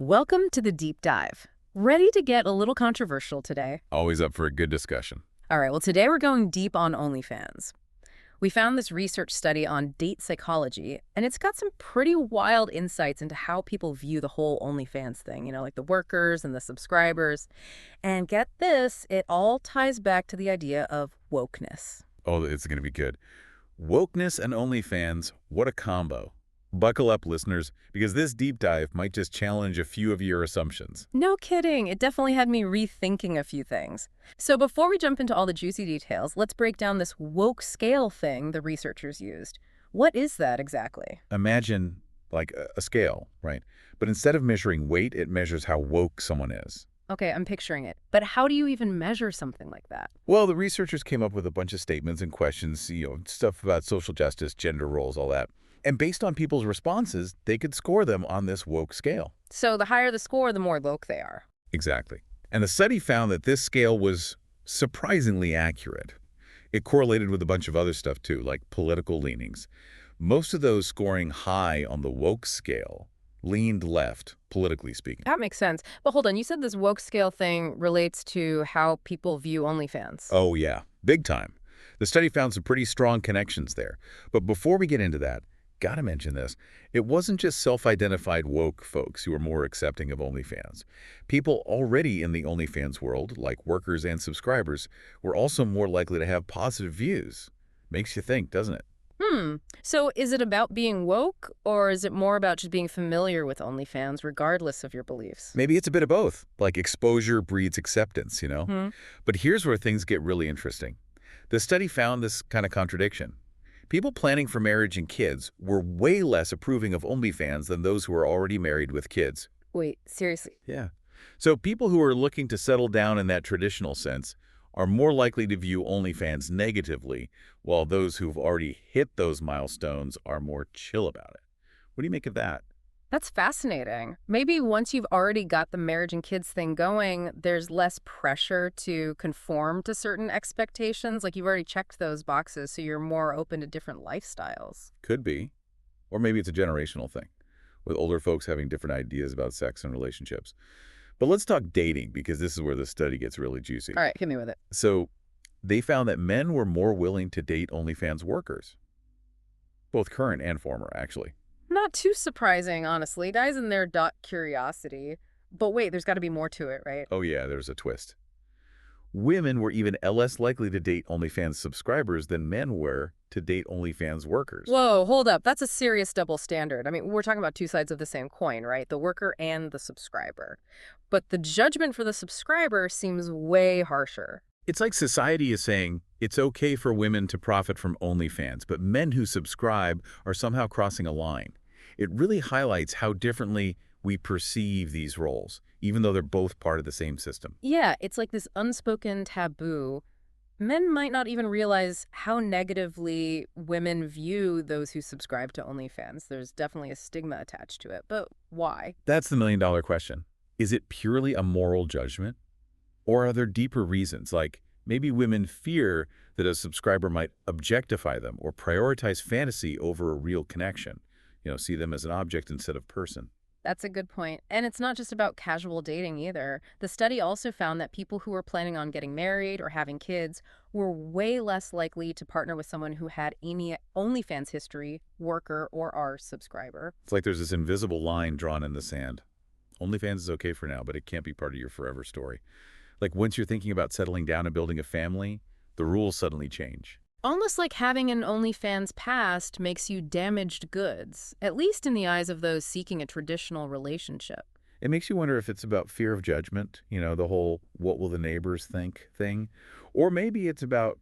Welcome to the deep dive. Ready to get a little controversial today? Always up for a good discussion. All right, well, today we're going deep on OnlyFans. We found this research study on date psychology, and it's got some pretty wild insights into how people view the whole OnlyFans thing, like the workers and the subscribers. And get this, it all ties back to the idea of wokeness. Oh, it's going to be good. Wokeness and OnlyFans, what a combo. Buckle up, listeners, because this deep dive might just challenge a few of your assumptions. No kidding. It definitely had me rethinking a few things. So before we jump into all the juicy details, let's break down this woke scale thing the researchers used. What is that exactly? Imagine like a scale, right? But instead of measuring weight, it measures how woke someone is. Okay, I'm picturing it. But how do you even measure something like that? Well, the researchers came up with a bunch of statements and questions, stuff about social justice, gender roles, all that. And based on people's responses, they could score them on this woke scale. So the higher the score, the more woke they are. Exactly. And the study found that this scale was surprisingly accurate. It correlated with a bunch of other stuff too, like political leanings. Most of those scoring high on the woke scale leaned left, politically speaking. That makes sense. But hold on, you said this woke scale thing relates to how people view OnlyFans. Oh yeah, big time. The study found some pretty strong connections there. But before we get into that, gotta mention this. It wasn't just self-identified woke folks who were more accepting of OnlyFans. People already in the OnlyFans world, like workers and subscribers, were also more likely to have positive views. Makes you think, doesn't it? So is it about being woke, or is it more about just being familiar with OnlyFans regardless of your beliefs? Maybe it's a bit of both, like exposure breeds acceptance. Hmm. But here's where things get really interesting. The study found this kind of contradiction. People planning for marriage and kids were way less approving of OnlyFans than those who are already married with kids. Wait, seriously? Yeah. So people who are looking to settle down in that traditional sense are more likely to view OnlyFans negatively, while those who've already hit those milestones are more chill about it. What do you make of that? That's fascinating. Maybe once you've already got the marriage and kids thing going, there's less pressure to conform to certain expectations. Like you've already checked those boxes, so you're more open to different lifestyles. Could be. Or maybe it's a generational thing, with older folks having different ideas about sex and relationships. But let's talk dating, because this is where the study gets really juicy. All right, hit me with it. So they found that men were more willing to date OnlyFans workers, both current and former, actually. Not too surprising, honestly. Guys in there dot curiosity. But wait, there's got to be more to it, right? Oh yeah, there's a twist. Women were even less likely to date OnlyFans subscribers than men were to date OnlyFans workers. Whoa, hold up. That's a serious double standard. I mean, we're talking about two sides of the same coin, right? The worker and the subscriber. But the judgment for the subscriber seems way harsher. It's like society is saying it's okay for women to profit from OnlyFans, but men who subscribe are somehow crossing a line. It really highlights how differently we perceive these roles, even though they're both part of the same system. Yeah, it's like this unspoken taboo. Men might not even realize how negatively women view those who subscribe to OnlyFans. There's definitely a stigma attached to it. But why? That's the million-dollar question. Is it purely a moral judgment? Or are there deeper reasons, like maybe women fear that a subscriber might objectify them or prioritize fantasy over a real connection? See them as an object instead of person. That's a good point. And it's not just about casual dating either. The study also found that people who were planning on getting married or having kids were way less likely to partner with someone who had any OnlyFans history, worker, or our subscriber. It's like there's this invisible line drawn in the sand. OnlyFans is okay for now, but it can't be part of your forever story. Like once you're thinking about settling down and building a family, the rules suddenly change. Almost like having an OnlyFans past makes you damaged goods, at least in the eyes of those seeking a traditional relationship. It makes you wonder if it's about fear of judgment, the whole what will the neighbors think thing. Or maybe it's about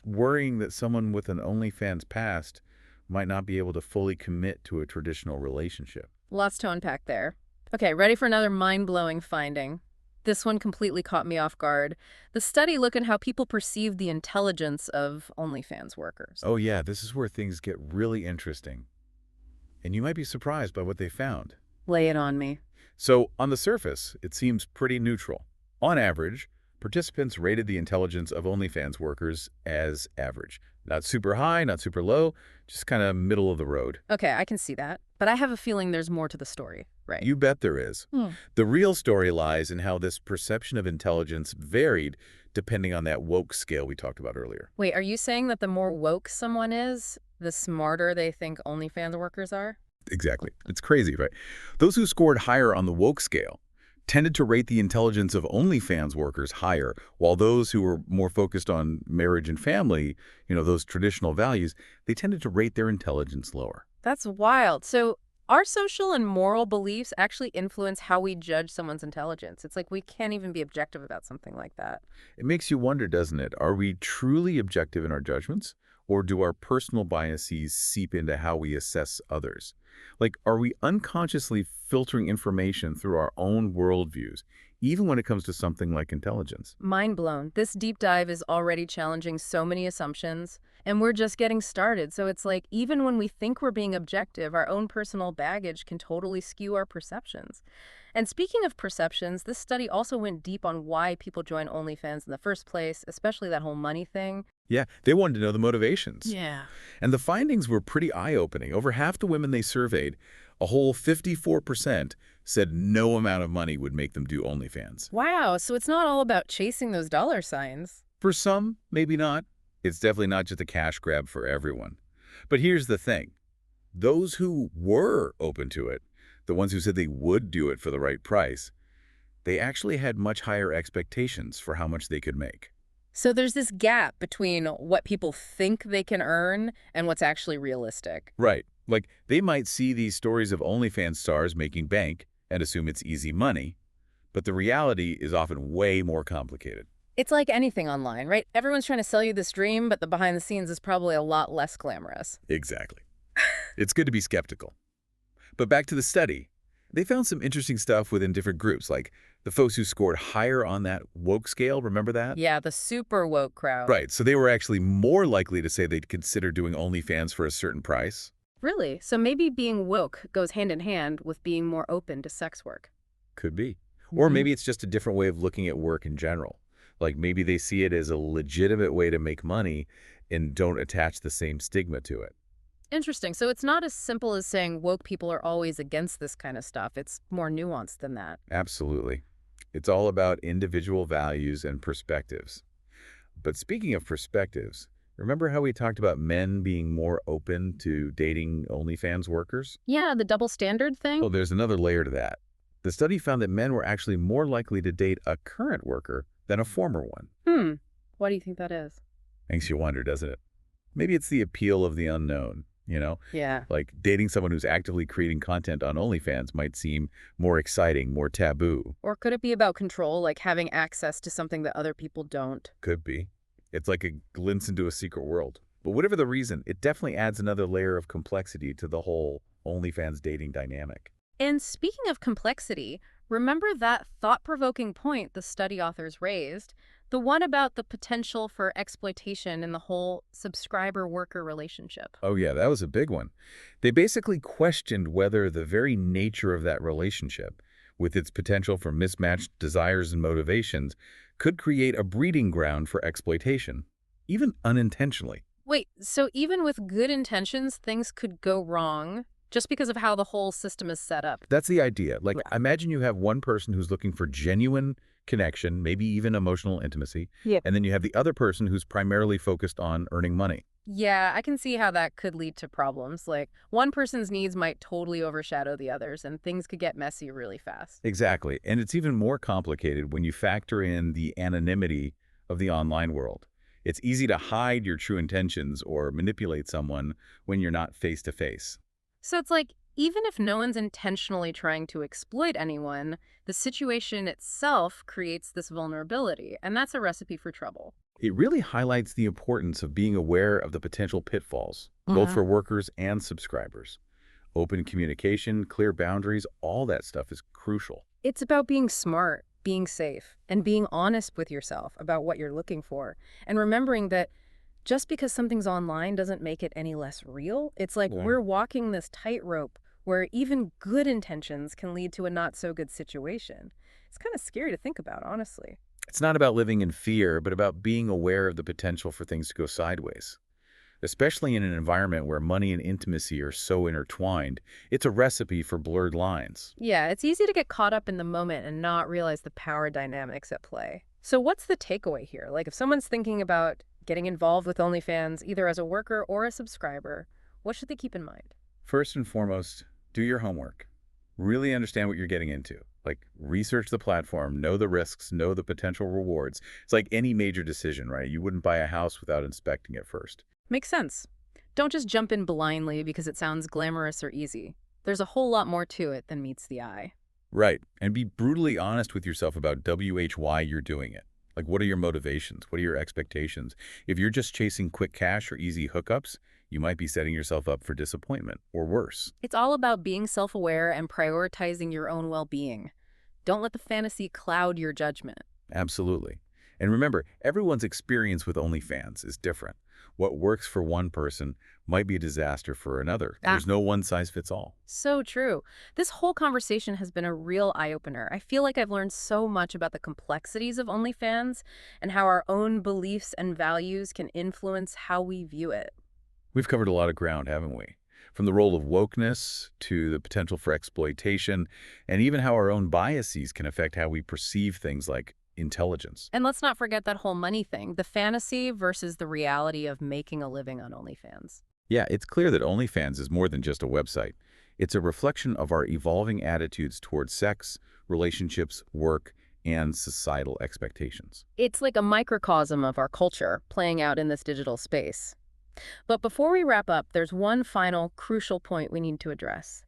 worrying that someone with an OnlyFans past might not be able to fully commit to a traditional relationship. Lots to unpack there. Okay, ready for another mind-blowing finding? This one completely caught me off guard. The study looked at how people perceive the intelligence of OnlyFans workers. Oh yeah, this is where things get really interesting. And you might be surprised by what they found. Lay it on me. So on the surface, it seems pretty neutral. On average, participants rated the intelligence of OnlyFans workers as average. Not super high, not super low, just kind of middle of the road. Okay, I can see that. But I have a feeling there's more to the story, right? You bet there is. Hmm. The real story lies in how this perception of intelligence varied depending on that woke scale we talked about earlier. Wait, are you saying that the more woke someone is, the smarter they think OnlyFans workers are? Exactly. It's crazy, right? Those who scored higher on the woke scale tended to rate the intelligence of OnlyFans workers higher, while those who were more focused on marriage and family, those traditional values, they tended to rate their intelligence lower. That's wild. So our social and moral beliefs actually influence how we judge someone's intelligence. It's like we can't even be objective about something like that. It makes you wonder, doesn't it? Are we truly objective in our judgments, or do our personal biases seep into how we assess others? Like, are we unconsciously filtering information through our own worldviews, even when it comes to something like intelligence? Mind blown. This deep dive is already challenging so many assumptions, and we're just getting started. So it's like even when we think we're being objective, our own personal baggage can totally skew our perceptions. And speaking of perceptions, this study also went deep on why people join OnlyFans in the first place, especially that whole money thing. Yeah, they wanted to know the motivations. Yeah. And the findings were pretty eye-opening. Over half the women they surveyed, a whole 54%, said no amount of money would make them do OnlyFans. Wow, so it's not all about chasing those dollar signs. For some, maybe not. It's definitely not just a cash grab for everyone. But here's the thing. Those who were open to it, the ones who said they would do it for the right price, they actually had much higher expectations for how much they could make. So there's this gap between what people think they can earn and what's actually realistic. Right. Like, they might see these stories of OnlyFans stars making bank and assume it's easy money, but the reality is often way more complicated. It's like anything online, right? Everyone's trying to sell you this dream, but the behind the scenes is probably a lot less glamorous. Exactly. It's good to be skeptical. But back to the study. They found some interesting stuff within different groups, like the folks who scored higher on that woke scale, remember that? Yeah, the super woke crowd. Right, so they were actually more likely to say they'd consider doing OnlyFans for a certain price. Really? So maybe being woke goes hand in hand with being more open to sex work. Could be. Or maybe it's just a different way of looking at work in general. Like maybe they see it as a legitimate way to make money and don't attach the same stigma to it. Interesting. So it's not as simple as saying woke people are always against this kind of stuff. It's more nuanced than that. Absolutely. It's all about individual values and perspectives. But speaking of perspectives, remember how we talked about men being more open to dating OnlyFans workers? Yeah, the double standard thing? Well, there's another layer to that. The study found that men were actually more likely to date a current worker than a former one. Why do you think that is? Makes you wonder, doesn't it? Maybe it's the appeal of the unknown, Yeah. Like dating someone who's actively creating content on OnlyFans might seem more exciting, more taboo. Or could it be about control, like having access to something that other people don't? Could be. It's like a glimpse into a secret world. But whatever the reason, it definitely adds another layer of complexity to the whole OnlyFans dating dynamic. And speaking of complexity, remember that thought-provoking point the study authors raised, the one about the potential for exploitation in the whole subscriber-worker relationship. Oh yeah, that was a big one. They basically questioned whether the very nature of that relationship, with its potential for mismatched desires and motivations, could create a breeding ground for exploitation, even unintentionally. Wait, so even with good intentions, things could go wrong just because of how the whole system is set up? That's the idea. Like, Yeah. imagine you have one person who's looking for genuine connection, maybe even emotional intimacy, Yeah. and then you have the other person who's primarily focused on earning money. Yeah, I can see how that could lead to problems. Like, one person's needs might totally overshadow the others, and things could get messy really fast. Exactly. And it's even more complicated when you factor in the anonymity of the online world. It's easy to hide your true intentions or manipulate someone when you're not face-to-face. So it's like, even if no one's intentionally trying to exploit anyone, the situation itself creates this vulnerability, and that's a recipe for trouble. It really highlights the importance of being aware of the potential pitfalls, both for workers and subscribers. Open communication, clear boundaries, all that stuff is crucial. It's about being smart, being safe, and being honest with yourself about what you're looking for, and remembering that just because something's online doesn't make it any less real. It's like Yeah. we're walking this tightrope where even good intentions can lead to a not-so-good situation. It's kind of scary to think about, honestly. It's not about living in fear, but about being aware of the potential for things to go sideways. Especially in an environment where money and intimacy are so intertwined, it's a recipe for blurred lines. Yeah, it's easy to get caught up in the moment and not realize the power dynamics at play. So what's the takeaway here? Like if someone's thinking about getting involved with OnlyFans, either as a worker or a subscriber, what should they keep in mind? First and foremost, do your homework. Really understand what you're getting into. Like, research the platform, know the risks, know the potential rewards. It's like any major decision, right? You wouldn't buy a house without inspecting it first. Makes sense. Don't just jump in blindly because it sounds glamorous or easy. There's a whole lot more to it than meets the eye. Right. And be brutally honest with yourself about why you're doing it. Like, what are your motivations? What are your expectations? If you're just chasing quick cash or easy hookups, you might be setting yourself up for disappointment or worse. It's all about being self-aware and prioritizing your own well-being. Don't let the fantasy cloud your judgment. Absolutely. And remember, everyone's experience with OnlyFans is different. What works for one person might be a disaster for another. Ah, There's no one size fits all. so true. This whole conversation has been a real eye-opener. I feel like I've learned so much about the complexities of OnlyFans and how our own beliefs and values can influence how we view it. We've covered a lot of ground, haven't we? From the role of wokeness to the potential for exploitation, and even how our own biases can affect how we perceive things like intelligence. And let's not forget that whole money thing, the fantasy versus the reality of making a living on OnlyFans. Yeah, it's clear that OnlyFans is more than just a website. It's a reflection of our evolving attitudes towards sex, relationships, work, and societal expectations. It's like a microcosm of our culture playing out in this digital space. But before we wrap up, there's one final crucial point we need to address.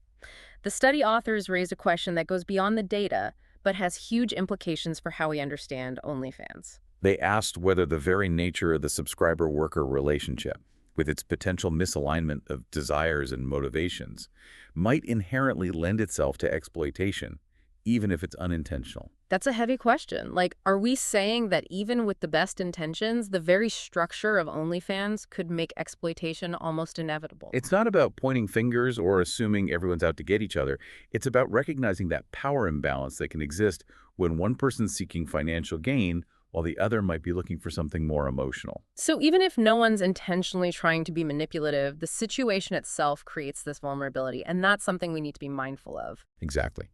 The study authors raised a question that goes beyond the data, but has huge implications for how we understand OnlyFans. They asked whether the very nature of the subscriber-worker relationship, with its potential misalignment of desires and motivations, might inherently lend itself to exploitation, even if it's unintentional. That's a heavy question. Like, are we saying that even with the best intentions, the very structure of OnlyFans could make exploitation almost inevitable? It's not about pointing fingers or assuming everyone's out to get each other. It's about recognizing that power imbalance that can exist when one person's seeking financial gain while the other might be looking for something more emotional. So even if no one's intentionally trying to be manipulative, the situation itself creates this vulnerability, and that's something we need to be mindful of. Exactly.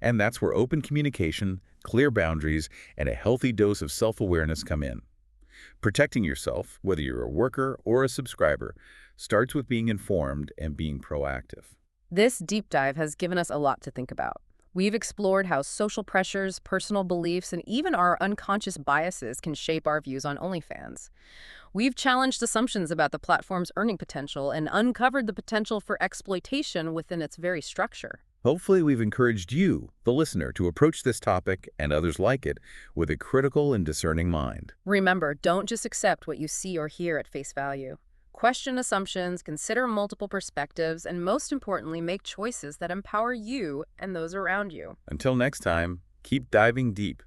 And that's where open communication, clear boundaries, and a healthy dose of self-awareness come in. Protecting yourself, whether you're a worker or a subscriber, starts with being informed and being proactive. This deep dive has given us a lot to think about. We've explored how social pressures, personal beliefs, and even our unconscious biases can shape our views on OnlyFans. We've challenged assumptions about the platform's earning potential and uncovered the potential for exploitation within its very structure. Hopefully, we've encouraged you, the listener, to approach this topic and others like it with a critical and discerning mind. Remember, don't just accept what you see or hear at face value. Question assumptions, consider multiple perspectives, and most importantly, make choices that empower you and those around you. Until next time, keep diving deep.